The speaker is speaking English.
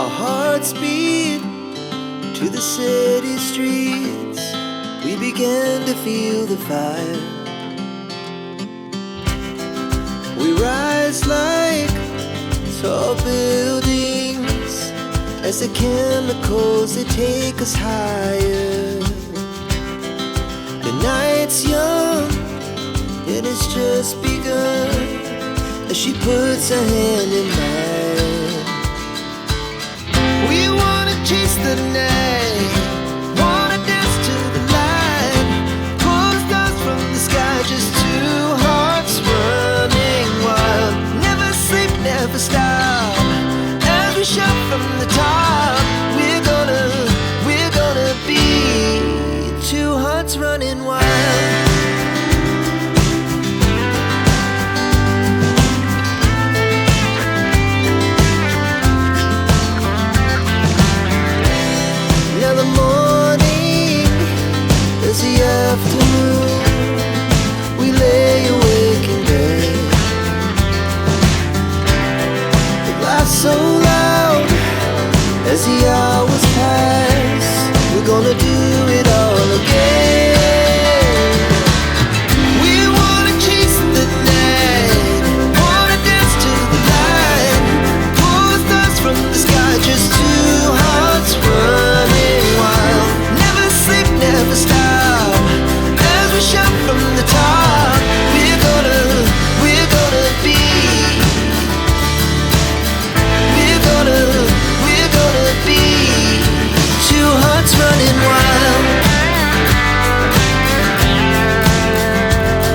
Our hearts beat to the city streets. We began to feel the fire. We rise like tall buildings as the chemicals, they take us higher. The night's young, it has just begun, as she puts her hand in mine. We wanna chase the night, wanna dance to the light, pull the stars from the sky, just two hearts running wild. Never sleep, never stop, as we shout from the top. We're gonna be two hearts running wild. Now the morning is the afternoon. We lay awake in bed. The laughs so loud as the